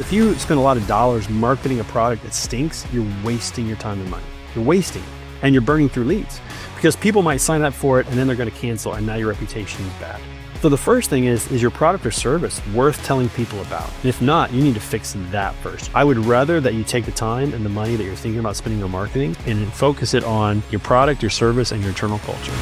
If you spend a lot of dollars marketing a product that stinks, you're wasting your time and money. You're wasting it, and you're burning through leads because people might sign up for it and then they're going to cancel, and now your reputation is bad. So the first thing is your product or service worth telling people about? And if not, you need to fix that first. I would rather that you take the time and the money that you're thinking about spending on marketing and focus it on your product, your service, and your internal culture.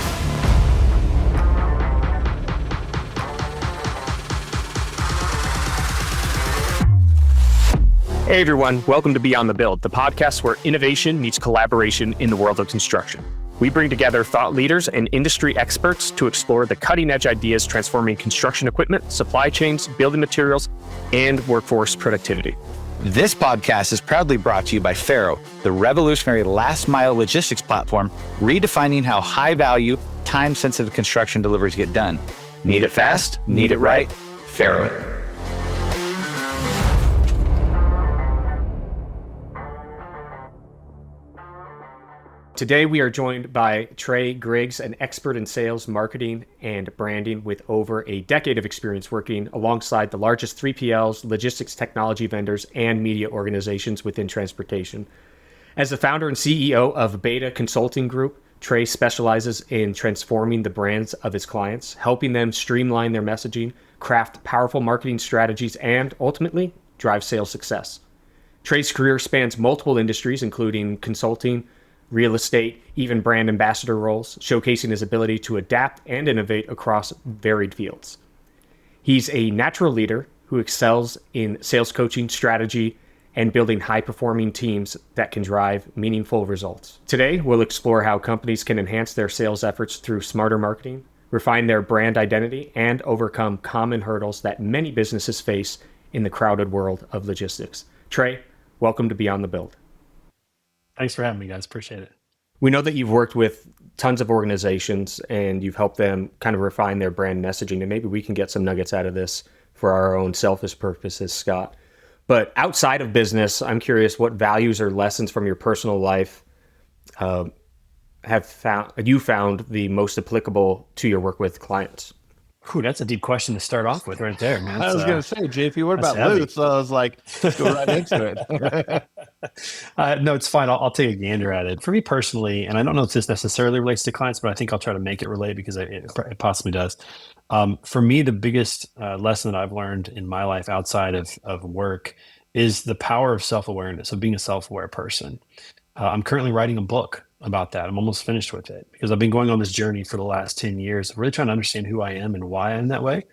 Hey everyone, welcome to Beyond the Build, the podcast where innovation meets collaboration in the world of construction. We bring together thought leaders and industry experts to explore the cutting-edge ideas transforming construction equipment, supply chains, building materials, and workforce productivity. This podcast is proudly brought to you by Faro, the revolutionary last-mile logistics platform, redefining how high-value, time-sensitive construction deliveries get done. Need it fast? Need it right? Faro. Today, we are joined by Trey Griggs, an expert in sales, marketing, and branding with over a decade of experience working alongside the largest 3PLs, logistics technology vendors, and media organizations within transportation. As the founder and CEO of Beta Consulting Group, Trey specializes in transforming the brands of his clients, helping them streamline their messaging, craft powerful marketing strategies, and ultimately drive sales success. Trey's career spans multiple industries, including consulting, real estate, even brand ambassador roles, showcasing his ability to adapt and innovate across varied fields. He's a natural leader who excels in sales coaching, strategy, and building high-performing teams that can drive meaningful results. Today, we'll explore how companies can enhance their sales efforts through smarter marketing, refine their brand identity, and overcome common hurdles that many businesses face in the crowded world of logistics. Trey, welcome to Beyond the Build. Thanks for having me, guys. Appreciate it. We know that you've worked with tons of organizations and you've helped them kind of refine their brand messaging, and maybe we can get some nuggets out of this for our own selfish purposes, Scott. But outside of business, I'm curious what values or lessons from your personal life have you found the most applicable to your work with clients? Ooh, that's a deep question to start off with right there, man. I was going to say, JP, what about Luke? So I was like, let's go right into it. No, it's fine. I'll take a gander at it. For me personally, and I don't know if this necessarily relates to clients, but I think I'll try to make it relate because it possibly does. For me, the biggest lesson that I've learned in my life outside of work is the power of self-awareness, of being a self-aware person. I'm currently writing a book about that. I'm almost finished with it because I've been going on this journey for the last 10 years, really trying to understand who I am and why I'm that way.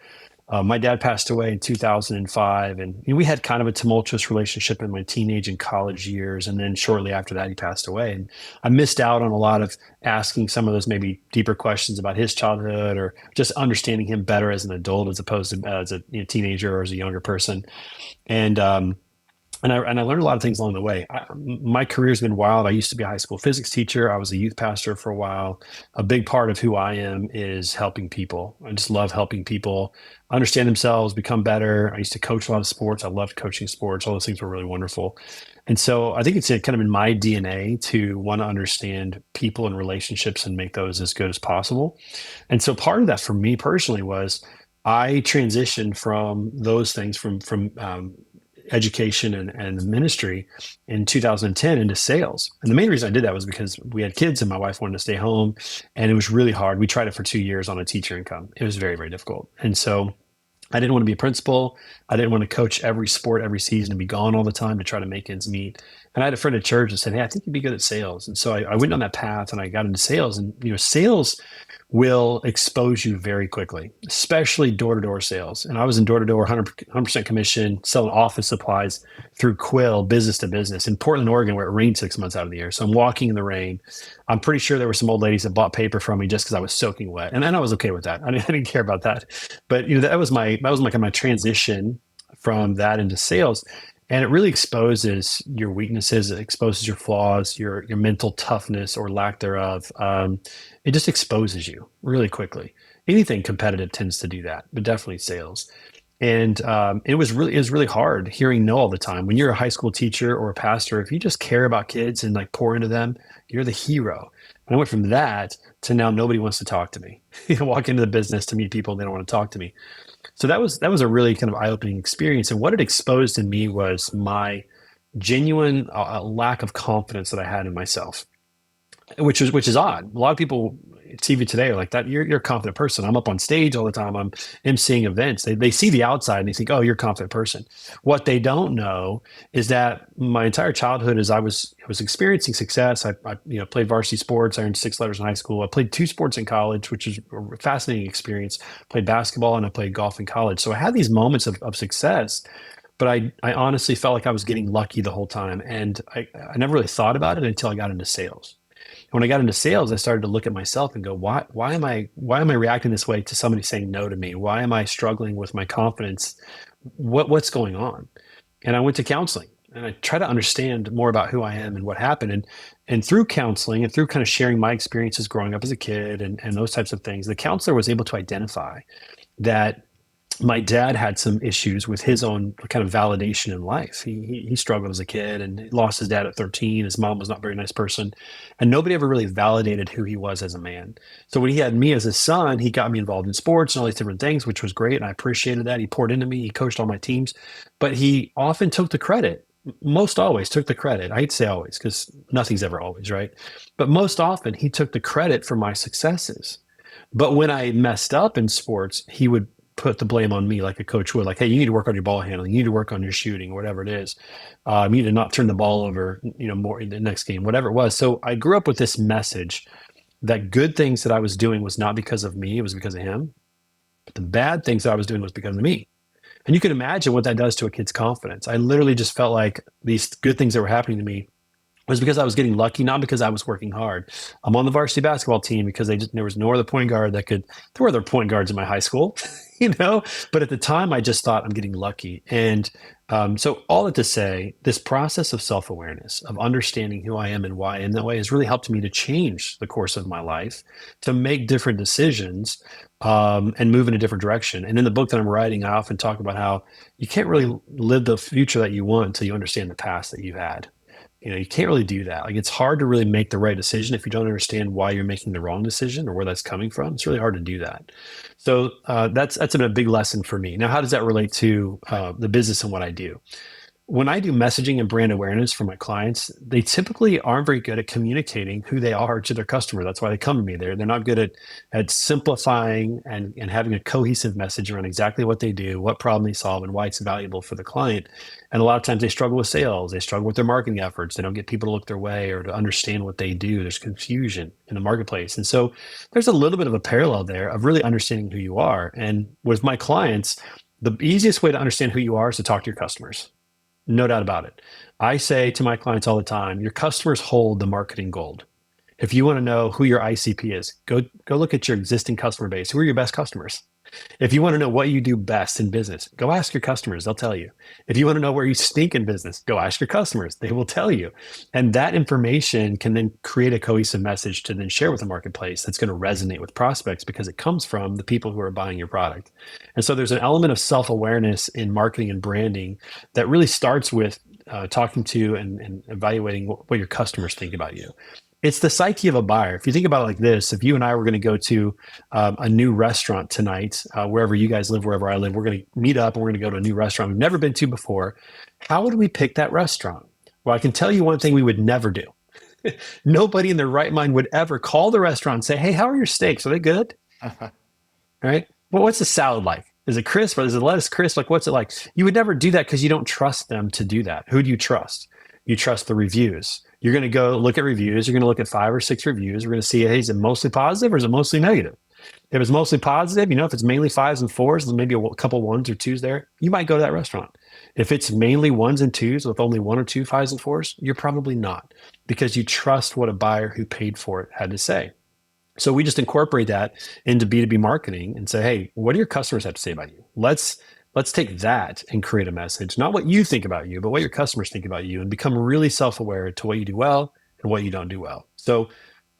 My dad passed away in 2005, and we had kind of a tumultuous relationship in my teenage and college years. And then shortly after that, he passed away. And I missed out on a lot of asking some of those maybe deeper questions about his childhood or just understanding him better as an adult as opposed to as a teenager or as a younger person. And I learned a lot of things along the way. My career has been wild. I used to be a high school physics teacher. I was a youth pastor for a while. A big part of who I am is helping people. I just love helping people understand themselves, become better. I used to coach a lot of sports. I loved coaching sports. All those things were really wonderful. And so I think it's kind of in my DNA to want to understand people and relationships and make those as good as possible. And so part of that for me personally was I transitioned from those things from education and ministry in 2010 into sales. And the main reason I did that was because we had kids and my wife wanted to stay home, and it was really hard. We tried it for 2 years on a teacher income. It was very, very difficult. And so I didn't want to be a principal. I didn't want to coach every sport every season and be gone all the time to try to make ends meet. And I had a friend at church that said, hey, I think you'd be good at sales. And so I went on that path and I got into sales. And sales will expose you very quickly, especially door-to-door sales. And I was in door-to-door, 100% commission, selling office supplies through Quill, business to business in Portland, Oregon, where it rained 6 months out of the year. So I'm walking in the rain. I'm pretty sure there were some old ladies that bought paper from me just because I was soaking wet. And I was okay with that. I didn't care about that. But that was my transition from that into sales. And it really exposes your weaknesses. It exposes your flaws, your mental toughness or lack thereof. It just exposes you really quickly. Anything competitive tends to do that, but definitely sales. And it was really hard hearing no all the time. When you're a high school teacher or a pastor, if you just care about kids and like pour into them, you're the hero. And I went from that to now nobody wants to talk to me. Walk into the business to meet people, they don't want to talk to me. So that was a really kind of eye-opening experience. And what it exposed in me was my genuine lack of confidence that I had in myself, which is odd. A lot of people see you today are like that. You're a confident person. I'm up on stage all the time. I'm emceeing events. They see the outside and they think, oh, you're a confident person. What they don't know is that my entire childhood, as I was experiencing success, I played varsity sports. I earned 6 letters in high school. I played 2 sports in college, which is a fascinating experience. Played basketball and I played golf in college. So I had these moments of success, but I honestly felt like I was getting lucky the whole time. And I never really thought about it until I got into sales. When I got into sales, I started to look at myself and go, why am I reacting this way to somebody saying no to me? Why am I struggling with my confidence? What's going on? And I went to counseling and I try to understand more about who I am and what happened. And through counseling and through kind of sharing my experiences growing up as a kid and those types of things, the counselor was able to identify that my dad had some issues with his own kind of validation in life. He struggled as a kid and he lost his dad at 13. His mom was not a very nice person, and nobody ever really validated who he was as a man. So when he had me as his son, he got me involved in sports and all these different things, which was great, and I appreciated that. He poured into me. He coached all my teams, but he often took the credit. Most always took the credit. I hate to say always because nothing's ever always, right? But most often he took the credit for my successes. But when I messed up in sports, he would put the blame on me like a coach would, like, hey, you need to work on your ball handling, you need to work on your shooting, whatever it is. You need to not turn the ball over, more in the next game, whatever it was. So I grew up with this message that good things that I was doing was not because of me, it was because of him. But the bad things that I was doing was because of me. And you can imagine what that does to a kid's confidence. I literally just felt like these good things that were happening to me was because I was getting lucky, not because I was working hard. I'm on the varsity basketball team because there was no other point guard that could. There were other point guards in my high school, But at the time, I just thought I'm getting lucky. And so all that to say, this process of self-awareness, of understanding who I am and why I am that way, has really helped me to change the course of my life, to make different decisions, and move in a different direction. And in the book that I'm writing, I often talk about how you can't really live the future that you want until you understand the past that you've had. You can't really do that. Like, it's hard to really make the right decision if you don't understand why you're making the wrong decision or where that's coming from. It's really hard to do that. So that's been a big lesson for me. Now, how does that relate to the business and what I do? When I do messaging and brand awareness for my clients, they typically aren't very good at communicating who they are to their customer. That's why they come to me. They're not good at simplifying and having a cohesive message around exactly what they do, what problem they solve, and why it's valuable for the client. And a lot of times they struggle with sales. They struggle with their marketing efforts. They don't get people to look their way or to understand what they do. There's confusion in the marketplace. And so there's a little bit of a parallel there of really understanding who you are. And with my clients, the easiest way to understand who you are is to talk to your customers. No doubt about it. I say to my clients all the time, your customers hold the marketing gold. If you want to know who your ICP is, go look at your existing customer base. Who are your best customers? If you want to know what you do best in business, go ask your customers. They'll tell you. If you want to know where you stink in business, go ask your customers. They will tell you. And that information can then create a cohesive message to then share with the marketplace that's going to resonate with prospects because it comes from the people who are buying your product. And so there's an element of self-awareness in marketing and branding that really starts with talking to and evaluating what your customers think about you. It's the psyche of a buyer. If you think about it like this, if you and I were going to go to a new restaurant tonight, wherever you guys live, wherever I live, we're going to meet up and we're going to go to a new restaurant we've never been to before. How would we pick that restaurant? Well, I can tell you one thing we would never do. Nobody in their right mind would ever call the restaurant and say, hey, how are your steaks? Are they good? All right. Well, what's the salad like? Is it crisp or is the lettuce crisp? Like, what's it like? You would never do that because you don't trust them to do that. Who do you trust? You trust the reviews. You're going to go look at reviews. You're going to look at 5 or 6 reviews. We're going to see, hey, is it mostly positive or is it mostly negative? If it's mostly positive, if it's mainly 5s and 4s, maybe a couple 1s or 2s there, you might go to that restaurant. If it's mainly 1s and 2s with only 1 or 2 5s and 4s, you're probably not, because you trust what a buyer who paid for it had to say. So we just incorporate that into B2B marketing and say, hey, what do your customers have to say about you? Let's take that and create a message, not what you think about you, but what your customers think about you, and become really self-aware to what you do well and what you don't do well. So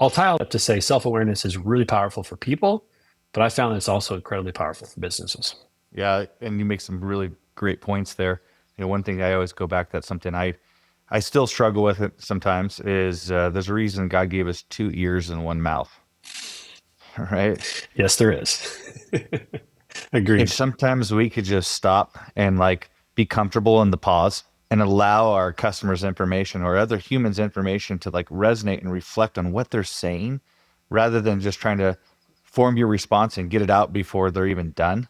I'll tie all up to say self-awareness is really powerful for people, but I found it's also incredibly powerful for businesses. Yeah, and you make some really great points there. One thing I always go back, that's something I still struggle with it sometimes, is there's a reason God gave us 2 ears and 1 mouth. Right? Yes, there is. If Agreed. sometimes we could just stop and like be comfortable in the pause and allow our customers' information or other humans' information to like resonate and reflect on what they're saying rather than just trying to form your response and get it out before they're even done.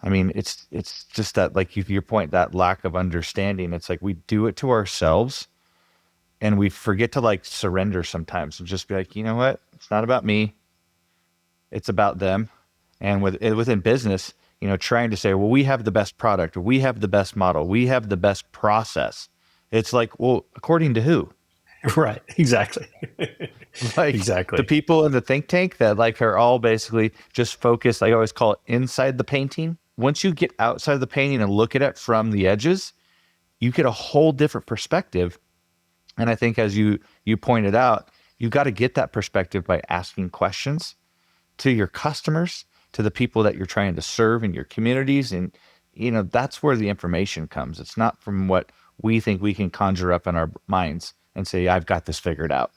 I mean, it's just that like your point, that lack of understanding. It's like we do it to ourselves and we forget to like surrender sometimes and just be like, you know what? It's not about me. It's about them. And within business, trying to say, well, we have the best product, or we have the best model, we have the best process. It's like, well, according to who? Right. Exactly. Like the Exactly. people in the think tank that like are all basically just focused. I always call it inside the painting. Once you get outside of the painting and look at it from the edges, you get a whole different perspective. And I think as you pointed out, you got to get that perspective by asking questions to your customers, to the people that you're trying to serve in your communities. And, that's where the information comes. It's not from what we think we can conjure up in our minds and say, I've got this figured out.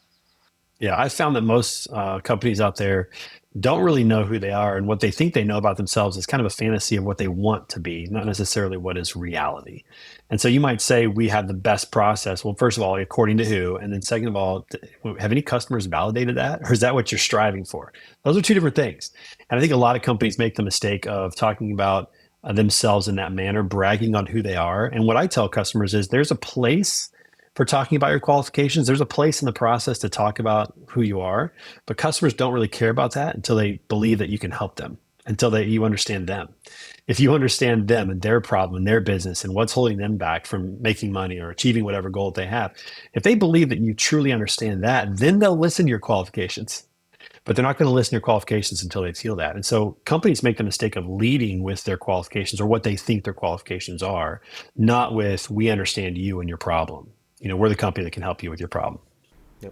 Yeah, I found that most companies out there don't really know who they are, and what they think they know about themselves is kind of a fantasy of what they want to be, not necessarily what is reality. And so you might say we have the best process. Well, first of all, according to who? And then second of all, have any customers validated that? Or is that what you're striving for? Those are two different things. And I think a lot of companies make the mistake of talking about themselves in that manner, bragging on who they are. And what I tell customers is there's a place for talking about your qualifications. There's a place in the process to talk about who you are, but customers don't really care about that until they believe that you can help them, until you understand them. If you understand them and their problem and their business and what's holding them back from making money or achieving whatever goal they have, if they believe that you truly understand that, then they'll listen to your qualifications. But they're not going to listen to your qualifications until they feel that. And so companies make the mistake of leading with their qualifications or what they think their qualifications are, not with, we understand you and your problem. We're the company that can help you with your problem.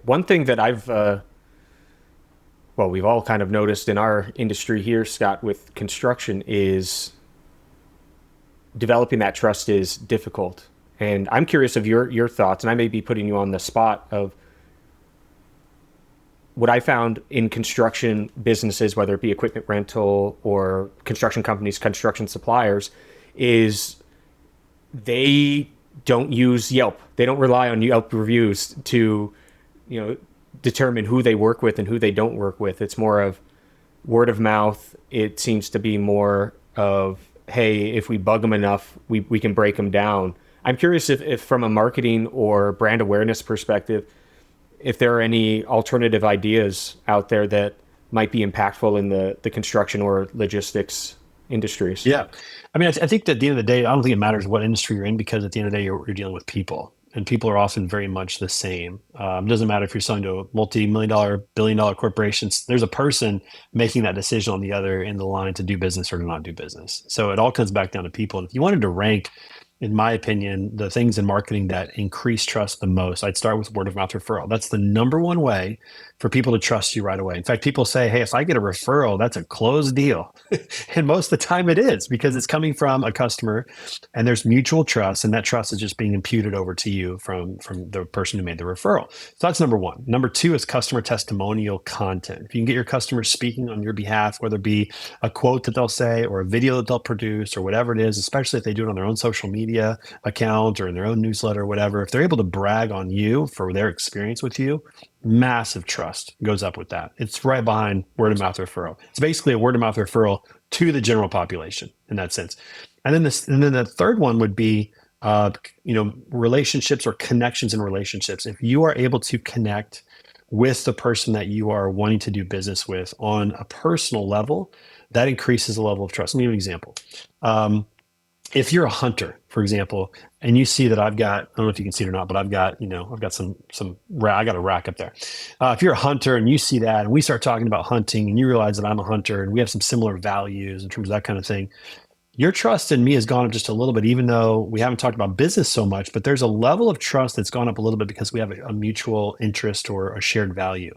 One thing that we've all kind of noticed in our industry here, Scott, with construction is developing that trust is difficult. And I'm curious of your thoughts, and I may be putting you on the spot of what I found in construction businesses, whether it be equipment rental or construction companies, construction suppliers, is they don't use Yelp. They don't rely on Yelp reviews to, determine who they work with and who they don't work with. It's more of word of mouth. It seems to be more of, hey, if we bug them enough, we can break them down. I'm curious if from a marketing or brand awareness perspective, if there are any alternative ideas out there that might be impactful in the construction or logistics industries. Yeah. I mean, I think that at the end of the day, I don't think it matters what industry you're in, because at the end of the day, you're dealing with people, and people are often very much the same. It doesn't matter if you're selling to a multi-million dollar, billion-dollar corporations. There's a person making that decision on the other end of the line to do business or to not do business. So it all comes back down to people. And if you wanted to rank, in my opinion, the things in marketing that increase trust the most, I'd start with word of mouth referral. That's the number one way for people to trust you right away. In fact, people say, hey, if I get a referral, that's a closed deal. And most of the time it is, because it's coming from a customer and there's mutual trust. And that trust is just being imputed over to you from the person who made the referral. So that's number one. Number two is customer testimonial content. If you can get your customers speaking on your behalf, whether it be a quote that they'll say or a video that they'll produce or whatever it is, especially if they do it on their own social media account or in their own newsletter or whatever, if they're able to brag on you for their experience with you, massive trust goes up with that. It's right behind word of mouth referral. It's basically a word of mouth referral to the general population in that sense. And then the third one would be relationships or connections in relationships. If you are able to connect with the person that you are wanting to do business with on a personal level, that increases the level of trust. Let me give you an example. If you're a hunter, for example, and you see that I don't know if you can see it or not, but I've got I got a rack up there. If you're a hunter and you see that, and we start talking about hunting, and you realize that I'm a hunter and we have some similar values in terms of that kind of thing, your trust in me has gone up just a little bit, even though we haven't talked about business so much, but there's a level of trust that's gone up a little bit because we have a mutual interest or a shared value.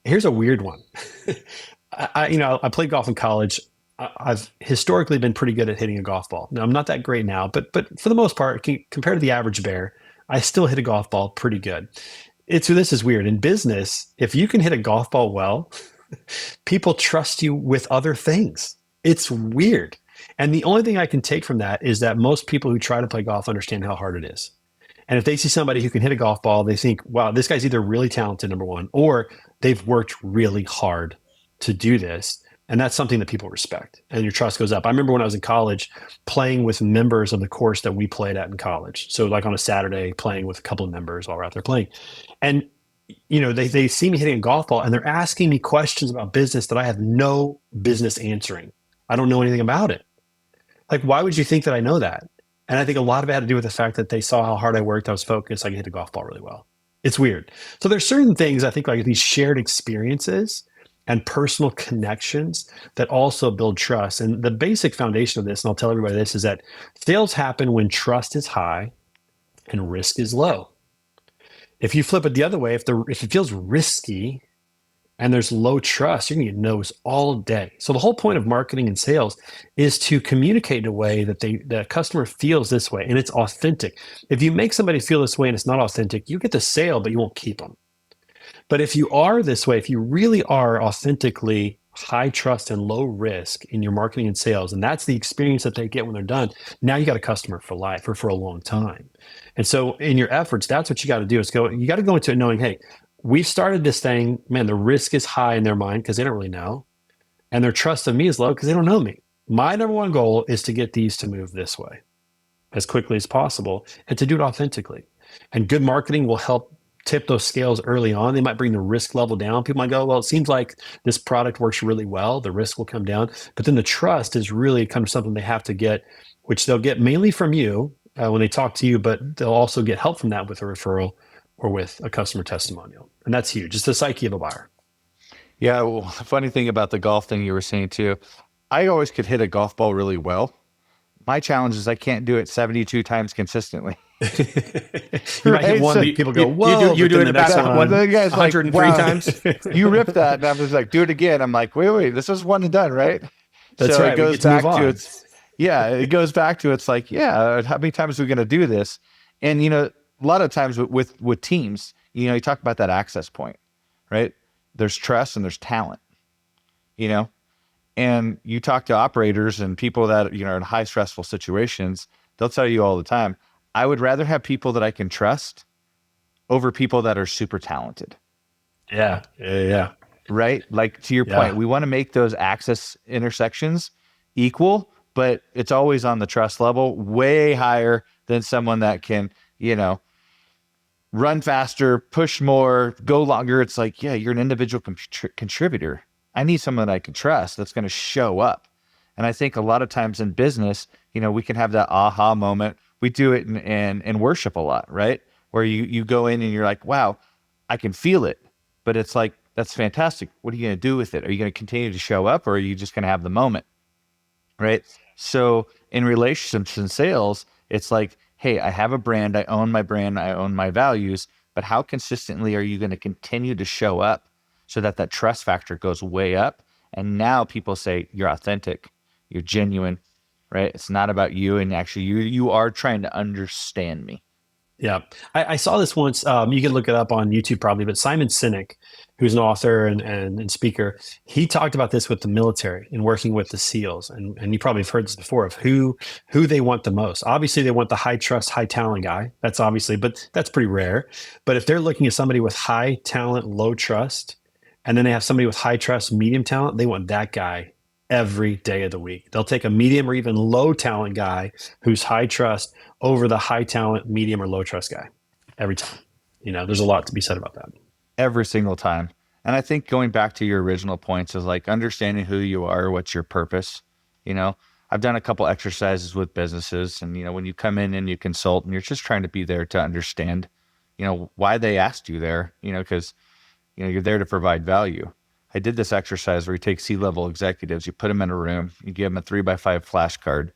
Here's a weird one. I played golf in college. I've historically been pretty good at hitting a golf ball. Now, I'm not that great now, but for the most part, compared to the average bear, I still hit a golf ball pretty good. This is weird. In business, if you can hit a golf ball well, people trust you with other things. It's weird. And the only thing I can take from that is that most people who try to play golf understand how hard it is. And if they see somebody who can hit a golf ball, they think, wow, this guy's either really talented, number one, or they've worked really hard to do this. And that's something that people respect. And your trust goes up. I remember when I was in college playing with members of the course that we played at in college. So like on a Saturday, playing with a couple of members while we're out there playing. And they see me hitting a golf ball and they're asking me questions about business that I have no business answering. I don't know anything about it. Like, why would you think that I know that? And I think a lot of it had to do with the fact that they saw how hard I worked. I was focused. I could hit a golf ball really well. It's weird. So there's certain things I think like these shared experiences and personal connections that also build trust. And the basic foundation of this, and I'll tell everybody this, is that sales happen when trust is high and risk is low. If you flip it the other way, if it feels risky and there's low trust, you're going to get no's all day. So the whole point of marketing and sales is to communicate in a way that the customer feels this way and it's authentic. If you make somebody feel this way and it's not authentic, you get the sale, but you won't keep them. But if you are this way, if you really are authentically high trust and low risk in your marketing and sales, and that's the experience that they get when they're done, now you got a customer for life or for a long time. And so in your efforts, that's what you got to do you got to go into it knowing, hey, we've started this thing, man, the risk is high in their mind because they don't really know. And their trust of me is low because they don't know me. My number one goal is to get these to move this way as quickly as possible and to do it authentically. And good marketing will help tip those scales early on. They might bring the risk level down. People might go, well, it seems like this product works really well. The risk will come down. But then the trust is really kind of something they have to get, which they'll get mainly from you when they talk to you, but they'll also get help from that with a referral or with a customer testimonial. And that's huge. It's the psyche of a buyer. Yeah. Well, the funny thing about the golf thing you were saying too, I always could hit a golf ball really well. My challenge is I can't do it 72 times consistently. You might hit one, people go, whoa. You do it about one of the guys 103 like, wow, times. You ripped that. And I'm just like, do it again. I'm like, wait, this is one and done, right? That's so right. It goes back to it goes back to it's like, yeah, how many times are we going to do this? And, a lot of times with teams, you talk about that access point, right? There's trust and there's talent, and you talk to operators and people that, are in high stressful situations, they'll tell you all the time, I would rather have people that I can trust over people that are super talented. Yeah. Right? Like to your point, we want to make those access intersections equal, but it's always on the trust level, way higher than someone that can, run faster, push more, go longer. It's like, yeah, you're an individual contributor. I need someone that I can trust that's going to show up. And I think a lot of times in business, we can have that aha moment. We do it in worship a lot, right? Where you go in and you're like, wow, I can feel it. But it's like, that's fantastic. What are you going to do with it? Are you going to continue to show up or are you just going to have the moment? Right? So in relationships and sales, it's like, hey, I have a brand, I own my values, but how consistently are you going to continue to show up so that trust factor goes way up? And now people say, you're authentic, you're genuine, right? It's not about you. And actually you are trying to understand me. Yeah. I saw this once. You can look it up on YouTube probably, but Simon Sinek, who's an author and speaker, he talked about this with the military and working with the SEALs. And you probably have heard this before of who they want the most. Obviously, they want the high trust, high talent guy. That's obviously, but that's pretty rare. But if they're looking at somebody with high talent, low trust, and then they have somebody with high trust, medium talent, they want that guy every day of the week. They'll take a medium or even low talent guy who's high trust over the high talent, medium or low trust guy every time. There's a lot to be said about that. Every single time. And I think going back to your original points is like understanding who you are, what's your purpose. I've done a couple exercises with businesses and, when you come in and you consult and you're just trying to be there to understand, why they asked you there, because, you're there to provide value. I did this exercise where you take C-level executives, you put them in a room, you give them a 3x5 flashcard,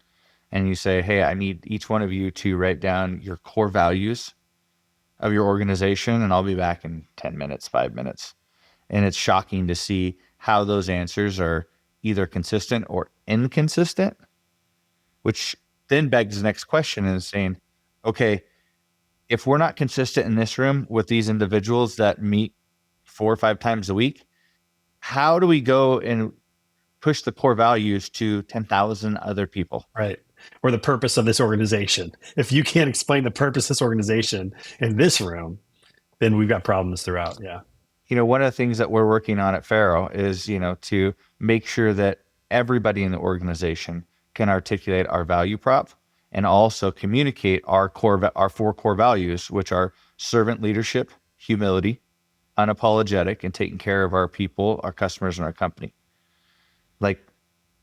and you say, hey, I need each one of you to write down your core values of your organization, and I'll be back in 10 minutes, 5 minutes. And it's shocking to see how those answers are either consistent or inconsistent, which then begs the next question and is saying, okay, if we're not consistent in this room with these individuals that meet 4 or 5 times a week, how do we go and push the core values to 10,000 other people. Right. Or the purpose of this organization. If you can't explain the purpose of this organization in this room, then we've got problems throughout. Yeah. One of the things that we're working on at Faro is, to make sure that everybody in the organization can articulate our value prop and also communicate our four core values, which are servant leadership, humility, unapologetic, and taking care of our people, our customers, and our company. Like,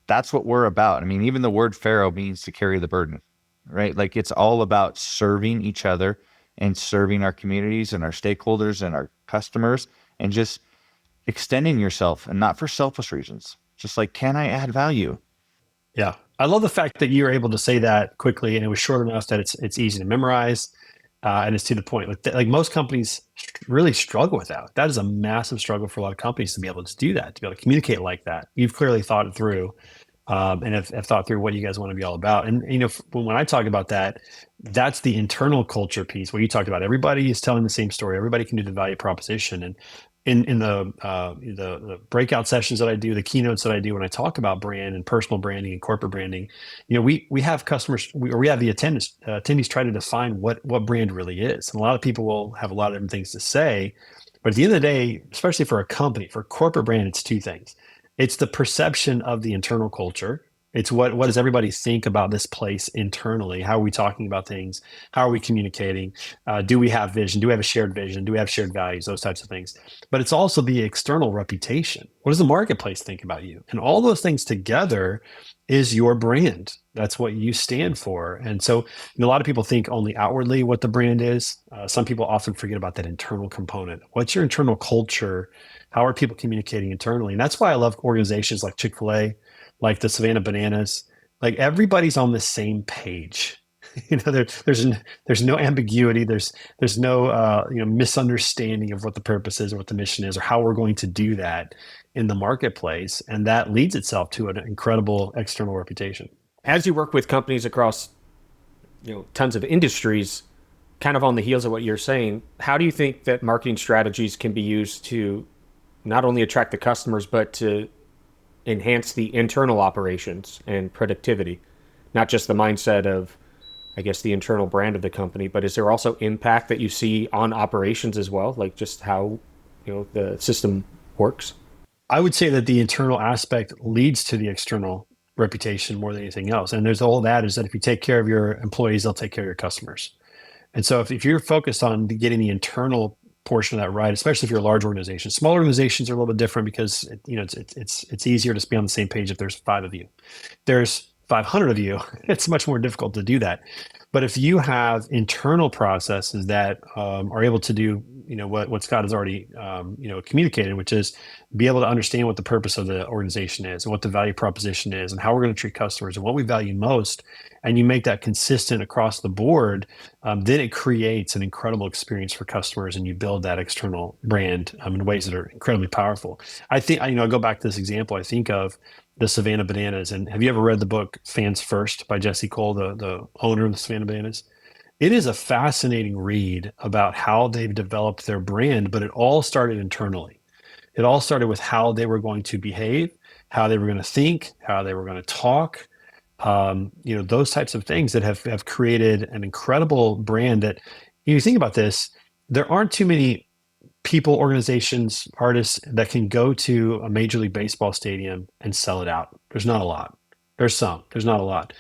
that's what we're about. I mean, even the word Faro means to carry the burden, right? Like, it's all about serving each other and serving our communities and our stakeholders and our customers, and just extending yourself, and not for selfish reasons. Just like, can I add value? Yeah. I love the fact that you're able to say that quickly, and it was short enough that it's easy to memorize, and it's to the point. Like most companies really struggle with that. That is a massive struggle for a lot of companies to be able to do that, to be able to communicate like that. You've clearly thought it through, and have thought through what you guys want to be all about. And when I talk about that, that's the internal culture piece where you talked about everybody is telling the same story. Everybody can do the value proposition. And in the breakout sessions that I do, the keynotes that I do when I talk about brand and personal branding and corporate branding, we have customers, we have the attendees try to define what brand really is. And a lot of people will have a lot of different things to say, but at the end of the day, especially for a company, for a corporate brand, it's two things. It's the perception of the internal culture. It's what does everybody think about this place internally? How are we talking about things? How are we communicating? Do we have vision? Do we have a shared vision? Do we have shared values? Those types of things. But it's also the external reputation. What does the marketplace think about you? And all those things together is your brand. That's what you stand for. And so a lot of people think only outwardly what the brand is. Some people often forget about that internal component. What's your internal culture? How are people communicating internally? And that's why I love organizations like Chick-fil-A, like the Savannah Bananas. Like, everybody's on the same page. There's no ambiguity. There's no misunderstanding of what the purpose is or what the mission is or how we're going to do that in the marketplace, and that leads itself to an incredible external reputation. As you work with companies across tons of industries, kind of on the heels of what you're saying, how do you think that marketing strategies can be used to not only attract the customers, but to enhance the internal operations and productivity? Not just the mindset of, I guess, the internal brand of the company, but is there also impact that you see on operations as well, like just how the system works? I would say that the internal aspect leads to the external reputation more than anything else. And there's all that is that if you take care of your employees, they'll take care of your customers. And so if you're focused on getting the internal portion of that right, especially if you're a large organization. Small organizations are a little bit different because it's easier to be on the same page if there's 5 of you. There's 500 of you, it's much more difficult to do that. But if you have internal processes that are able to do, what Scott has already, communicated, which is be able to understand what the purpose of the organization is and what the value proposition is and how we're going to treat customers and what we value most, and you make that consistent across the board, then it creates an incredible experience for customers, and you build that external brand in ways that are incredibly powerful. I think, I go back to this example. I think of the Savannah Bananas. And have you ever read the book Fans First by Jesse Cole, the owner of the Savannah Bananas? It is a fascinating read about how they've developed their brand, but it all started internally. It all started with how they were going to behave, how they were going to think, how they were going to talk, those types of things that have created an incredible brand that, you think about this, there aren't too many people, organizations, artists that can go to a Major League Baseball stadium and sell it out. There's not a lot. There's not a lot.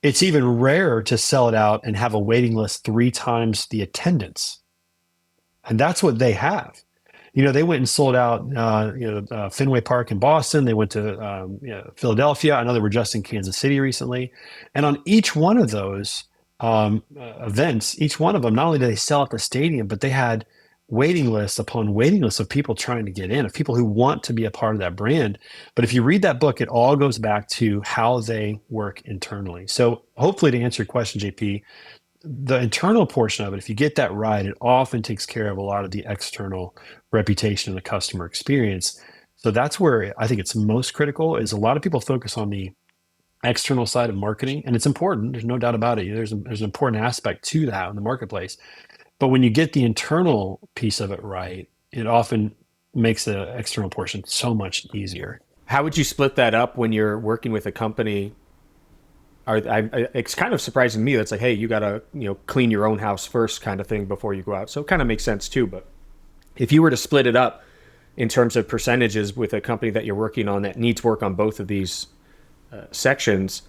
It's even rarer to sell it out and have a waiting list 3 times the attendance. And that's what they have. They went and sold out, Fenway Park in Boston. They went to Philadelphia. I know they were just in Kansas City recently. And on each one of those events, each one of them, not only did they sell at the stadium, but they had waiting lists upon waiting lists of people trying to get in, of people who want to be a part of that brand. But if you read that book, it all goes back to how they work internally. So hopefully, to answer your question, JP, the internal portion of it, if you get that right, it often takes care of a lot of the external reputation and the customer experience. So that's where I think it's most critical. Is a lot of people focus on the external side of marketing, and it's important. There's no doubt about it. There's an important aspect to that in the marketplace. But when you get the internal piece of it right, it often makes the external portion so much easier. How would you split that up when you're working with a company? It's kind of surprising to me that's like, hey, you gotta clean your own house first, kind of thing before you go out. So it kind of makes sense too. But if you were to split it up in terms of percentages with a company that you're working on that needs work on both of these sections,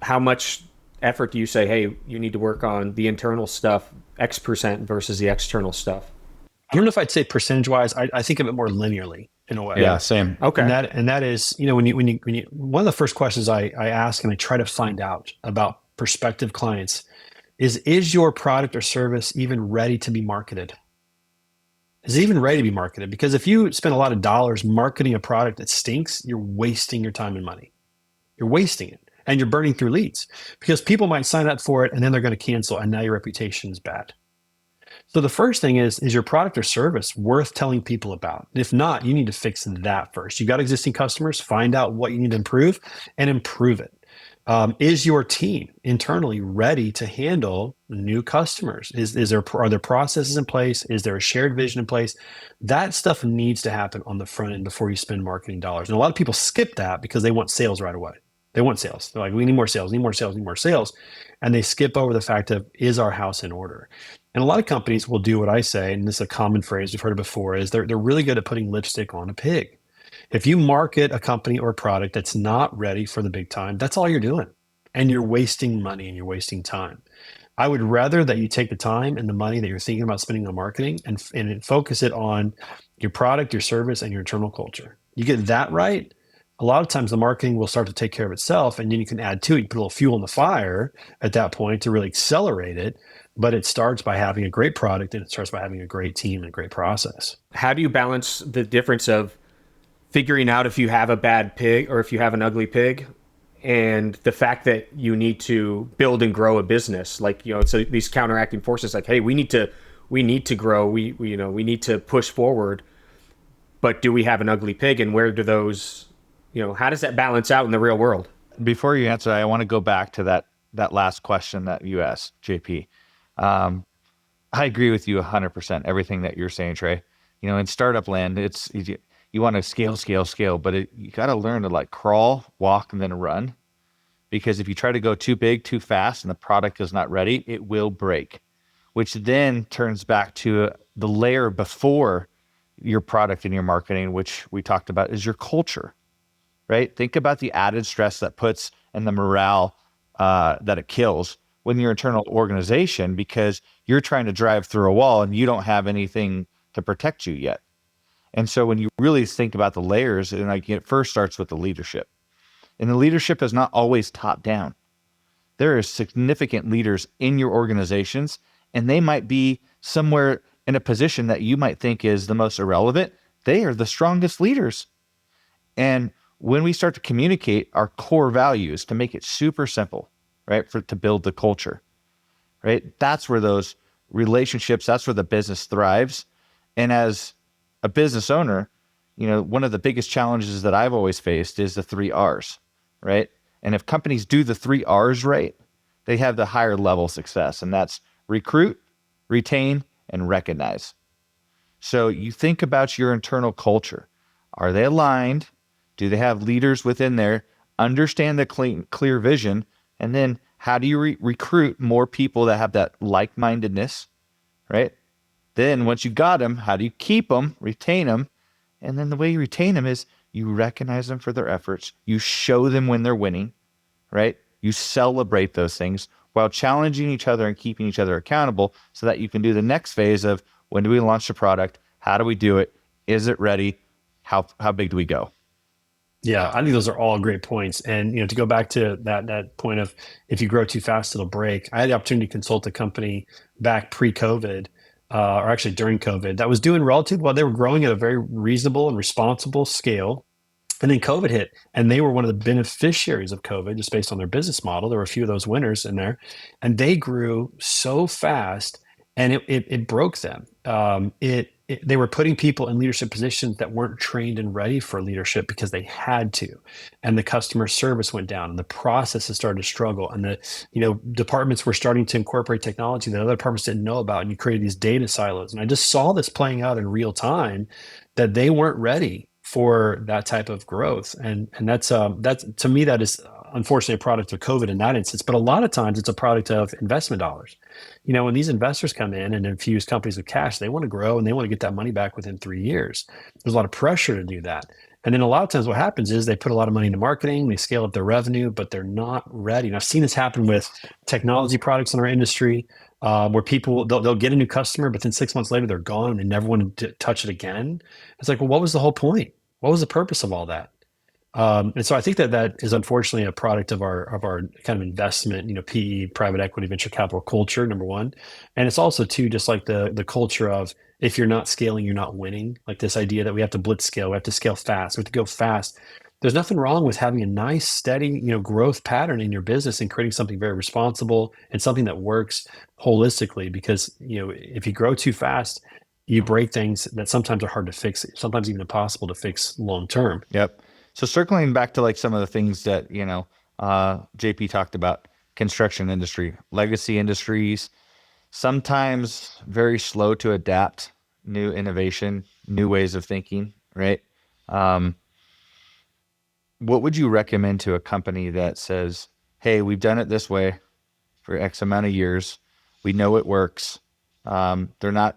how much effort do you say, hey, you need to work on the internal stuff X% versus the external stuff? I don't know if I'd say percentage wise. I think of it more linearly in a way. Yeah, same. And Okay. that is, when you one of the first questions I ask and I try to find out about prospective clients is your product or service even ready to be marketed? Is it even ready to be marketed? Because if you spend a lot of dollars marketing a product that stinks, you're wasting your time and money. You're wasting it. And you're burning through leads because people might sign up for it and then they're going to cancel and now your reputation is bad. So the first thing is your product or service worth telling people about? If not, you need to fix that first. You got existing customers, find out what you need to improve and improve it. Is your team internally ready to handle new customers? Are there processes in place? Is there a shared vision in place? That stuff needs to happen on the front end before you spend marketing dollars. And a lot of people skip that because they want sales right away. They want sales. They're like, we need more sales, need more sales, need more sales. And they skip over the fact of, is our house in order? And a lot of companies will do what I say, and this is a common phrase we've heard it before, is they're really good at putting lipstick on a pig. If you market a company or a product that's not ready for the big time, that's all you're doing. And you're wasting money and you're wasting time. I would rather that you take the time and the money that you're thinking about spending on marketing and focus it on your product, your service, and your internal culture. You get that right, a lot of times the marketing will start to take care of itself, and then you can add to it. You put a little fuel in the fire at that point to really accelerate it. But it starts by having a great product and it starts by having a great team and a great process. How do you balance the difference of figuring out if you have a bad pig or if you have an ugly pig and the fact that you need to build and grow a business? Like, so these counteracting forces, like, hey, we need to grow. We need to push forward, but do we have an ugly pig, and where do those, how does that balance out in the real world? Before you answer, I want to go back to that last question that you asked, JP. I agree with you 100%. Everything that you're saying, Trey. In startup land, you want to scale, but you got to learn to like crawl, walk, and then run. Because if you try to go too big, too fast, and the product is not ready, it will break. Which then turns back to the layer before your product and your marketing, which we talked about, is your culture. Right? Think about the added stress that puts and the morale that it kills when your internal organization, because you're trying to drive through a wall and you don't have anything to protect you yet. And so when you really think about the layers, and like it first starts with the leadership. And the leadership is not always top down. There are significant leaders in your organizations, and they might be somewhere in a position that you might think is the most irrelevant. They are the strongest leaders. And when we start to communicate our core values to make it super simple, right, to build the culture, right? That's where those relationships, that's where the business thrives. And as a business owner, one of the biggest challenges that I've always faced is the 3 R's, right? And if companies do the 3 R's right, they have the higher level success. And that's recruit, retain, and recognize. So you think about your internal culture. Are they aligned? Do they have leaders within there? Understand the clear vision. And then how do you recruit more people that have that like-mindedness, right? Then once you got them, how do you keep them, retain them? And then the way you retain them is you recognize them for their efforts. You show them when they're winning, right? You celebrate those things while challenging each other and keeping each other accountable so that you can do the next phase of when do we launch the product? How do we do it? Is it ready? How big do we go? Yeah, I think those are all great points. And to go back to that point of if you grow too fast, it'll break. I had the opportunity to consult a company back pre-COVID, or actually during COVID, that was doing relative well. They were growing at a very reasonable and responsible scale. And then COVID hit, and they were one of the beneficiaries of COVID just based on their business model. There were a few of those winners in there, and they grew so fast, and it broke them. They were putting people in leadership positions that weren't trained and ready for leadership because they had to, and the customer service went down, and the processes started to struggle, and the departments were starting to incorporate technology that other departments didn't know about, and you created these data silos. And I just saw this playing out in real time that they weren't ready for that type of growth. And that's to me, that is unfortunately a product of COVID in that instance. But a lot of times it's a product of investment dollars. When these investors come in and infuse companies with cash, they want to grow and they want to get that money back within 3 years. There's a lot of pressure to do that. And then a lot of times what happens is they put a lot of money into marketing, they scale up their revenue, but they're not ready. And I've seen this happen with technology products in our industry, where people, they'll get a new customer, but then 6 months later they're gone and they never want to touch it again. It's like, well, what was the whole point? What was the purpose of all that? And so I think that is unfortunately a product of our kind of investment, PE, private equity, venture capital culture, number one. And it's also too, just like the culture of, if you're not scaling, you're not winning. Like this idea that we have to blitz scale, we have to scale fast, we have to go fast. There's nothing wrong with having a nice, steady, growth pattern in your business and creating something very responsible and something that works holistically. Because, if you grow too fast, you break things that sometimes are hard to fix, sometimes even impossible to fix long term. Yep. So circling back to like some of the things that, JP talked about, construction industry, legacy industries, sometimes very slow to adapt new innovation, new ways of thinking, right? What would you recommend to a company that says, hey, we've done it this way for X amount of years. We know it works. They're not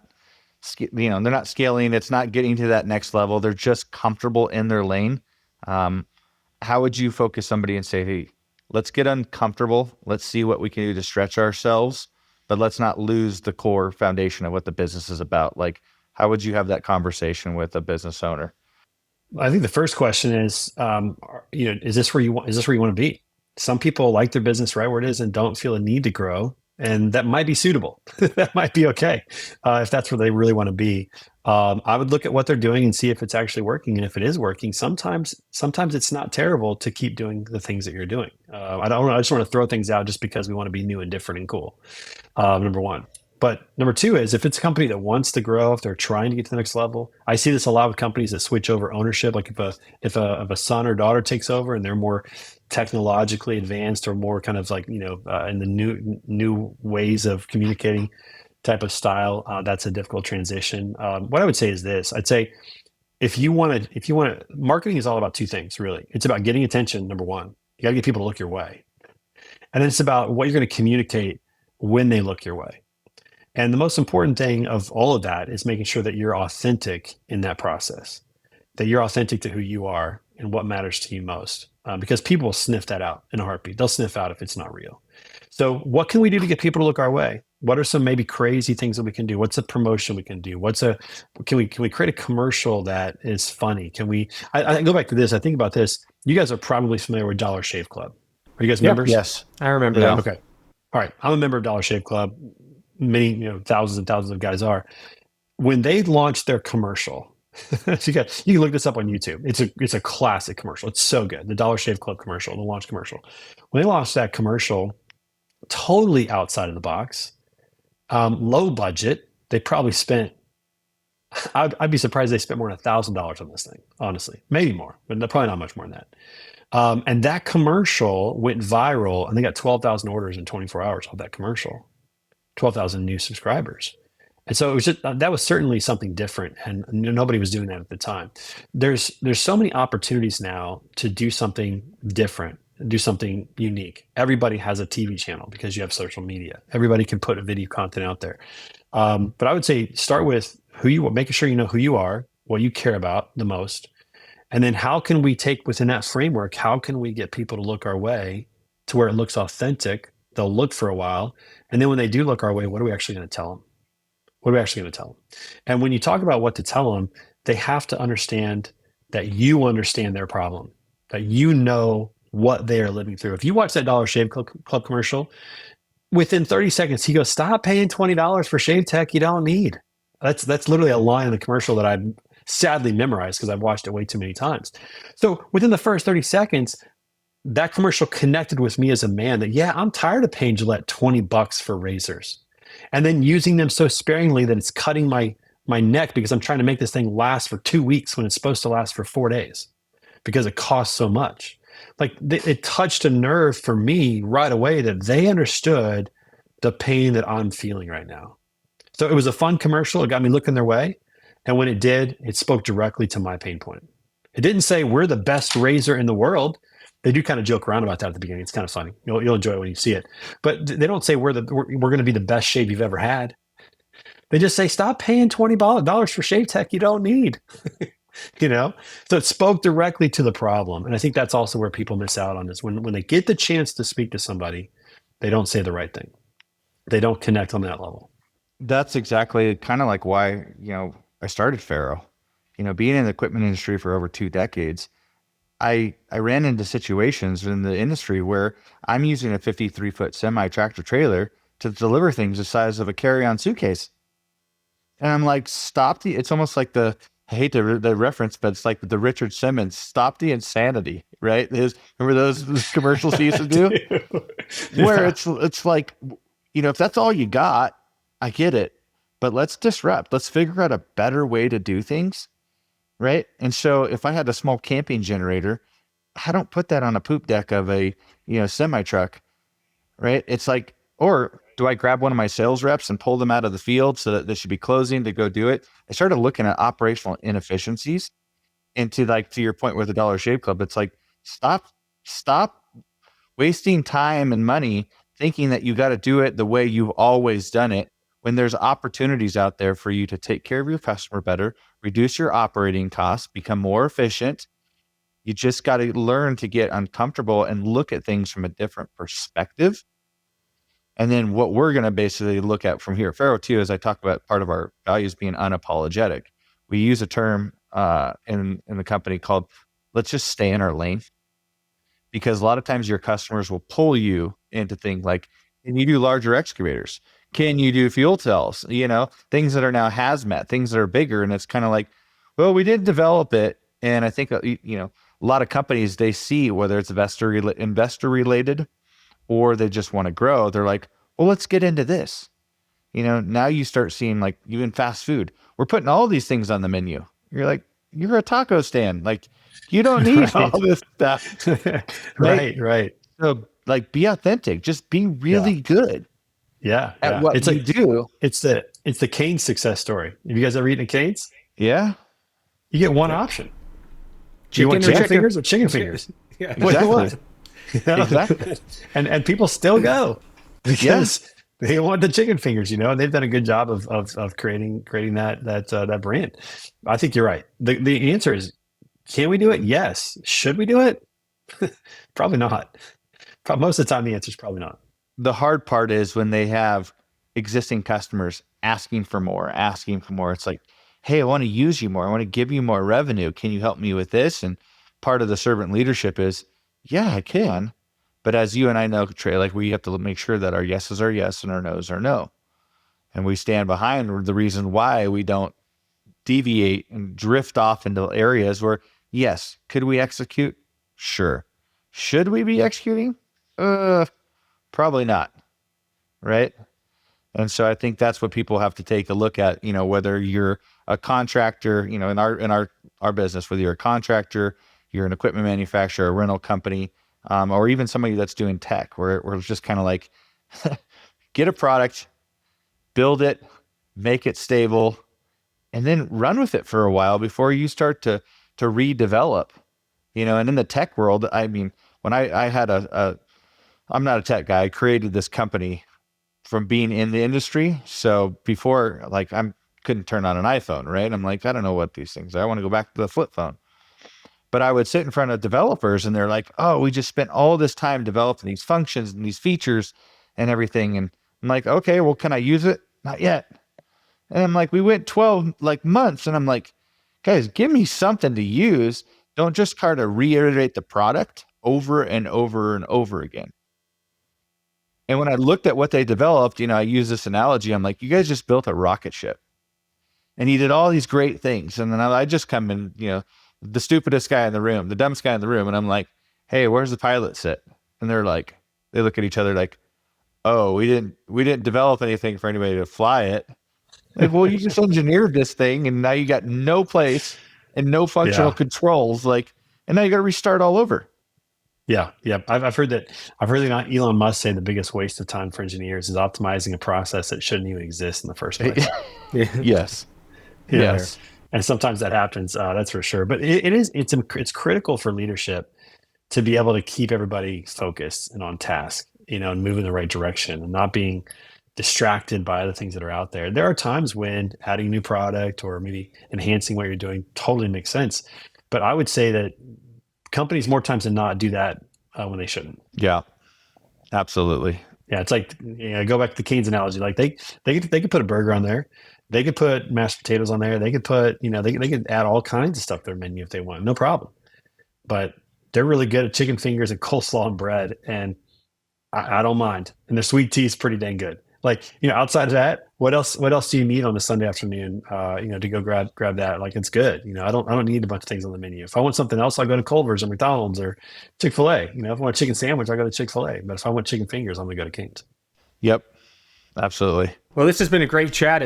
scaling. It's not getting to that next level. They're just comfortable in their lane. How would you focus somebody and say, hey, let's get uncomfortable. Let's see what we can do to stretch ourselves, but let's not lose the core foundation of what the business is about. Like, how would you have that conversation with a business owner? I think the first question is, is this where you want to be? Some people like their business right where it is and don't feel a need to grow. And that might be suitable. That might be okay if that's where they really want to be. I would look at what they're doing and see if it's actually working. And if it is working, sometimes it's not terrible to keep doing the things that you're doing. I just want to throw things out just because we want to be new and different and cool. Number one. But number two is, if it's a company that wants to grow, if they're trying to get to the next level, I see this a lot with companies that switch over ownership. Like if a son or daughter takes over and they're more technologically advanced or more kind of like, in the new ways of communicating type of style, that's a difficult transition. What I would say is this. I'd say if you want to, marketing is all about two things, really. It's about getting attention, number one. You got to get people to look your way. And then it's about what you're going to communicate when they look your way. And the most important thing of all of that is making sure that you're authentic in that process, that you're authentic to who you are and what matters to you most, because people will sniff that out in a heartbeat. They'll sniff out if it's not real. So what can we do to get people to look our way? What are some maybe crazy things that we can do? What's a promotion we can do? Can we create a commercial that is funny? I go back to this. I think about this. You guys are probably familiar with Dollar Shave Club. Are you guys members? Yes. I remember that. Okay. All right. I'm a member of Dollar Shave Club. Many, thousands and thousands of guys are. When they launched their commercial, so you can look this up on YouTube. It's a classic commercial. It's so good. The Dollar Shave Club commercial, the launch commercial. When they launched that commercial, totally outside of the box, low budget. They probably spent. I'd be surprised they spent more than $1,000 on this thing. Honestly, maybe more, but probably not much more than that. And that commercial went viral, and they got 12,000 orders in 24 hours off that commercial. 12,000 new subscribers. And so that was certainly something different, and nobody was doing that at the time. There's so many opportunities now to do something different, do something unique. Everybody has a TV channel because you have social media. Everybody can put a video content out there. But I would say start with making sure you know who you are, what you care about the most, and then how can we take within that framework, how can we get people to look our way to where it looks authentic? They'll look for a while. And then when they do look our way, what are we actually going to tell them? What are we actually going to tell them? And when you talk about what to tell them, they have to understand that you understand their problem, that you know what they are living through. If you watch that Dollar Shave Club commercial, within 30 seconds, he goes, stop paying $20 for shave tech you don't need. That's literally a line in the commercial that I've sadly memorized because I've watched it way too many times. So within the first 30 seconds, that commercial connected with me as a man that, yeah, I'm tired of paying Gillette $20 for razors and then using them so sparingly that it's cutting my neck because I'm trying to make this thing last for 2 weeks when it's supposed to last for 4 days because it costs so much. Like it touched a nerve for me right away that they understood the pain that I'm feeling right now. So it was a fun commercial. It got me looking their way. And when it did, it spoke directly to my pain point. It didn't say we're the best razor in the world. They do kind of joke around about that at the beginning. It's kind of funny. You'll enjoy it when you see it. But they don't say we're going to be the best shave you've ever had. They just say stop paying $20 for shave tech you don't need. So it spoke directly to the problem, and I think that's also where people miss out on this. When they get the chance to speak to somebody, they don't say the right thing. They don't connect on that level. That's exactly kind of like why, I started Faro. Being in the equipment industry for over 2 decades, I ran into situations in the industry where I'm using a 53-foot semi tractor trailer to deliver things the size of a carry-on suitcase. And I'm like, it's almost like I hate the reference, but it's like the Richard Simmons, stop the insanity, right? Remember those commercials he used to do? Where it's like, if that's all you got, I get it, but let's disrupt. Let's figure out a better way to do things, right? And so if I had a small camping generator, I don't put that on a poop deck of a, semi truck, right? It's like, or do I grab one of my sales reps and pull them out of the field so that they should be closing to go do it? I started looking at operational inefficiencies, and to your point with the Dollar Shave Club, it's like, stop wasting time and money thinking that you got to do it the way you've always done it, when there's opportunities out there for you to take care of your customer better, reduce your operating costs, become more efficient. You just got to learn to get uncomfortable and look at things from a different perspective. And then what we're going to basically look at from here at Faro too, as I talk about part of our values being unapologetic. We use a term in the company called, let's just stay in our lane. Because a lot of times your customers will pull you into things like, can you do larger excavators? Can you do fuel cells? Things that are now hazmat, things that are bigger. And it's kind of like, well, we didn't develop it. And I think, a lot of companies, they see whether it's investor related or they just want to grow. They're like, well, let's get into this. Now you start seeing, like, even fast food, we're putting all these things on the menu. You're like, you're a taco stand. Like, you don't need all this stuff. Right. So, like, be authentic. Just be really good. Yeah. At what you do. It's the Cane's success story. Have you guys ever eaten a Cane's? Yeah. You get one option. Do you want chicken fingers or chicken fingers? Yeah. Exactly. Exactly. And people still go because they want the chicken fingers, and they've done a good job of creating that brand. I think you're right. The answer is, can we do it? Yes. Should we do it? Probably not. Most of the time, the answer is probably not. The hard part is when they have existing customers asking for more. It's like, hey, I want to use you more. I want to give you more revenue. Can you help me with this? And part of the servant leadership is, yeah, I can. But as you and I know, Trey, like, we have to make sure that our yeses are yes and our nos are no. And we stand behind the reason why we don't deviate and drift off into areas where, yes, could we execute? Sure. Should we be executing? Probably not. Right? And so I think that's what people have to take a look at, whether you're a contractor, in our business, whether you're a contractor, you're an equipment manufacturer, a rental company, or even somebody that's doing tech, where it's just kind of like, get a product, build it, make it stable, and then run with it for a while before you start to redevelop. And in the tech world, I mean, when I had I'm not a tech guy. I created this company from being in the industry. So before, like, couldn't turn on an iPhone, right? I'm like, I don't know what these things are. I want to go back to the flip phone. But I would sit in front of developers and they're like, oh, we just spent all this time developing these functions and these features and everything. And I'm like, okay, well, can I use it? Not yet. And I'm like, we went 12 months. And I'm like, guys, give me something to use. Don't just try to reiterate the product over and over and over again. And when I looked at what they developed, I use this analogy. I'm like, you guys just built a rocket ship and you did all these great things. And then I just come in, the stupidest guy in the room, the dumbest guy in the room. And I'm like, hey, where's the pilot sit? And they're like, they look at each other like, oh, we didn't develop anything for anybody to fly it. Like, well, you just engineered this thing and now you got no place and no functional controls. Like, and now you got to restart all over. Yeah. I've heard that Elon Musk say the biggest waste of time for engineers is optimizing a process that shouldn't even exist in the first place. Yes. Yeah. Yes. And sometimes that happens. That's for sure. But it's critical for leadership to be able to keep everybody focused and on task, and move in the right direction and not being distracted by other things that are out there. There are times when adding a new product or maybe enhancing what you're doing totally makes sense. But I would say that companies more times than not do that when they shouldn't. Yeah, absolutely. Yeah, it's like, go back to the Cane's analogy. Like they could put a burger on there, they could put mashed potatoes on there, they could put they could add all kinds of stuff to their menu if they want, no problem. But they're really good at chicken fingers and coleslaw and bread, and I don't mind. And their sweet tea is pretty dang good. Like, outside of that, what else do you need on a Sunday afternoon? To go grab that. Like, it's good. I don't need a bunch of things on the menu. If I want something else, I'll go to Culver's or McDonald's or Chick-fil-A. If I want a chicken sandwich, I go to Chick-fil-A. But if I want chicken fingers, I'm gonna go to Cane's. Yep, absolutely. Well, this has been a great chat.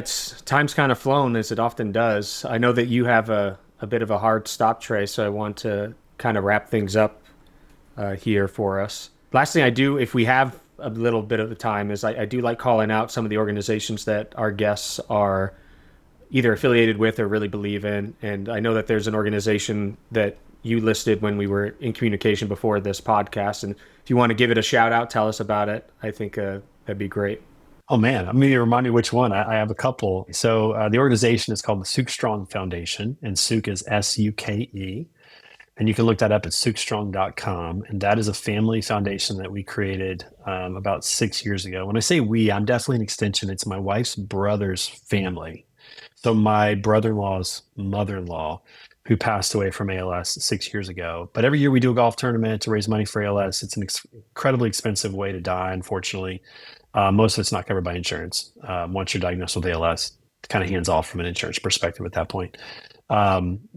Time's kind of flown, as it often does. I know that you have a bit of a hard stop, Trey, so I want to kind of wrap things up here for us. Last thing I do, if we have a little bit of the time, is I do like calling out some of the organizations that our guests are either affiliated with or really believe in. And I know that there's an organization that you listed when we were in communication before this podcast. And if you want to give it a shout out, tell us about it. I think that'd be great. Oh man, I mean, you remind me which one. I have a couple. So the organization is called the Suke Strong Foundation, and Suke is SUKE. And you can look that up at sukestrong.com. And that is a family foundation that we created about 6 years ago. When I say we, I'm definitely an extension. It's my wife's brother's family. So my brother-in-law's mother-in-law, who passed away from ALS 6 years ago. But every year we do a golf tournament to raise money for ALS. It's an incredibly expensive way to die, unfortunately. Most of it's not covered by insurance. Once you're diagnosed with ALS, kind of hands off from an insurance perspective at that point.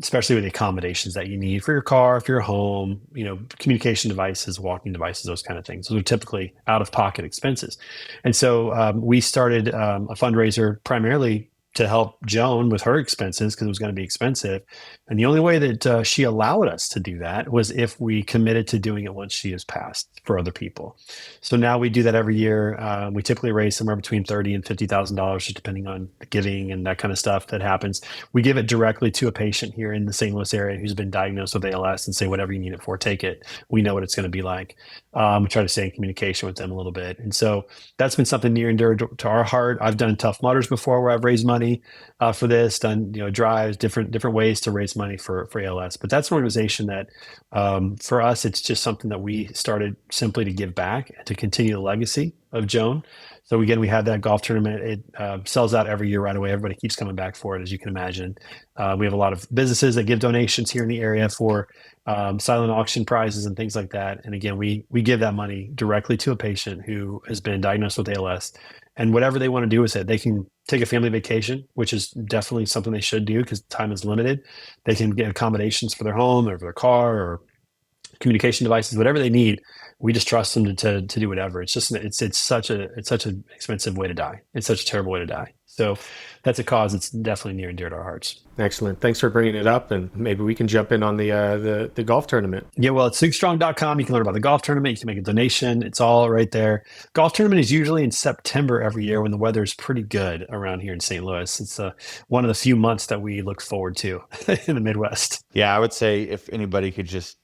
Especially with the accommodations that you need for your car, for your home, communication devices, walking devices, those kind of things. Those are typically out-of-pocket expenses. And so we started a fundraiser primarily to help Joan with her expenses because it was going to be expensive. And the only way that she allowed us to do that was if we committed to doing it once she has passed for other people. So now we do that every year. We typically raise somewhere between $30,000 and $50,000, just depending on the giving and that kind of stuff that happens. We give it directly to a patient here in the St. Louis area who's been diagnosed with ALS and say, whatever you need it for, take it. We know what it's going to be like. We try to stay in communication with them a little bit. And so that's been something near and dear to our heart. I've done Tough Mudders before where I've raised money for this, done drives, different ways to raise money for ALS. But that's an organization that for us, it's just something that we started simply to give back and to continue the legacy of Joan. So again, we had that golf tournament. It sells out every year right away. Everybody keeps coming back for it, as you can imagine. We have a lot of businesses that give donations here in the area for silent auction prizes and things like that. And again, we give that money directly to a patient who has been diagnosed with ALS. And whatever they want to do with it, they can take a family vacation, which is definitely something they should do because time is limited. They can get accommodations for their home or for their car or communication devices, whatever they need. We just trust them to do whatever. It's just it's such an expensive way to die. It's such a terrible way to die. So that's a cause that's definitely near and dear to our hearts. Excellent. Thanks for bringing it up, and maybe we can jump in on the golf tournament. Yeah, well, at sukestrong.com, you can learn about the golf tournament. You can make a donation. It's all right there. Golf tournament is usually in September every year when the weather is pretty good around here in St. Louis. It's one of the few months that we look forward to in the Midwest. Yeah, I would say if anybody could just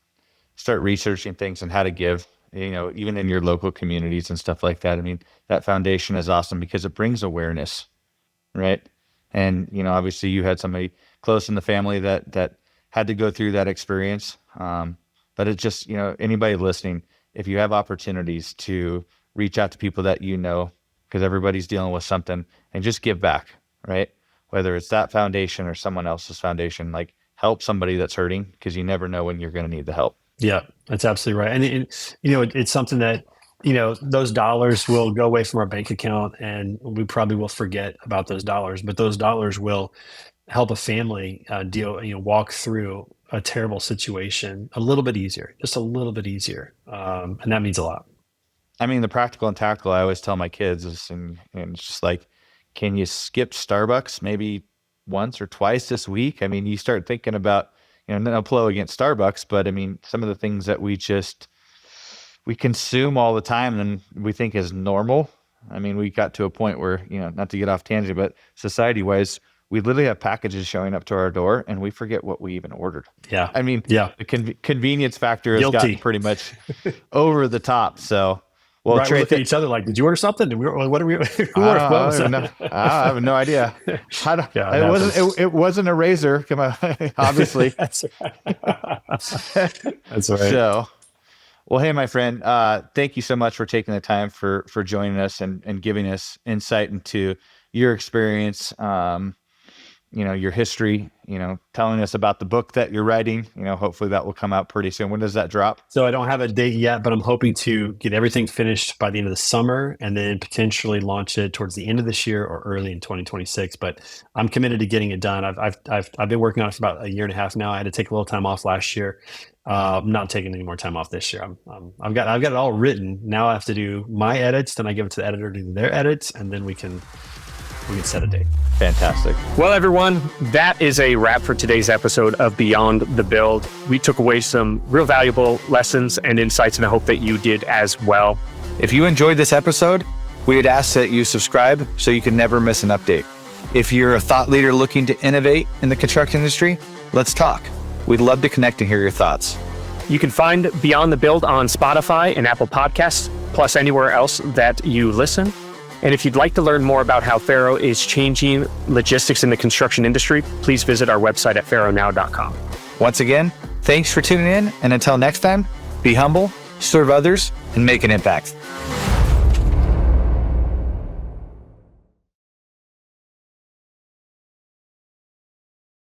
start researching things and how to give, even in your local communities and stuff like that. I mean, that foundation is awesome because it brings awareness, right? And, obviously you had somebody close in the family that had to go through that experience. But it just, anybody listening, if you have opportunities to reach out to people that because everybody's dealing with something, and just give back, right? Whether it's that foundation or someone else's foundation, like help somebody that's hurting because you never know when you're going to need the help. Yeah, that's absolutely right. And it's something that, those dollars will go away from our bank account and we probably will forget about those dollars, but those dollars will help a family walk through a terrible situation a little bit easier, just a little bit easier. And that means a lot. I mean, the practical and tactical, I always tell my kids is, and it's just like, can you skip Starbucks maybe once or twice this week? I mean, you start thinking about, no blow against Starbucks, but I mean, some of the things that we consume all the time and we think is normal. I mean, we got to a point where, not to get off tangent, but society wise, we literally have packages showing up to our door and we forget what we even ordered. Yeah. I mean, Yeah. the convenience factor has Guilty. gotten pretty much over the top. So, well, Right, we Trey, look at each other like, did you order something? What are we? Who I ordered? What was don't that? know. I have no idea. Yeah, It wasn't a razor. Come on, obviously. That's right. That's right. So, well, hey, my friend, thank you so much for taking the time for joining us and giving us insight into your experience, your history, telling us about the book that you're writing. Hopefully that will come out pretty soon. When does that drop? So I don't have a date yet, but I'm hoping to get everything finished by the end of the summer and then potentially launch it towards the end of this year or early in 2026. But I'm committed to getting it done. I've been working on it for about a year and a half now. I had to take a little time off last year. I'm not taking any more time off this year. I've got it all written. Now I have to do my edits, then I give it to the editor to do their edits, and then we can set a date. Fantastic. Well, everyone, that is a wrap for today's episode of Beyond the Build. We took away some real valuable lessons and insights, and I hope that you did as well. If you enjoyed this episode, we would ask that you subscribe so you can never miss an update. If you're a thought leader looking to innovate in the construction industry, let's talk. We'd love to connect and hear your thoughts. You can find Beyond the Build on Spotify and Apple Podcasts, plus anywhere else that you listen. And if you'd like to learn more about how Faro is changing logistics in the construction industry, please visit our website at faronow.com. Once again, thanks for tuning in. And until next time, be humble, serve others, and make an impact.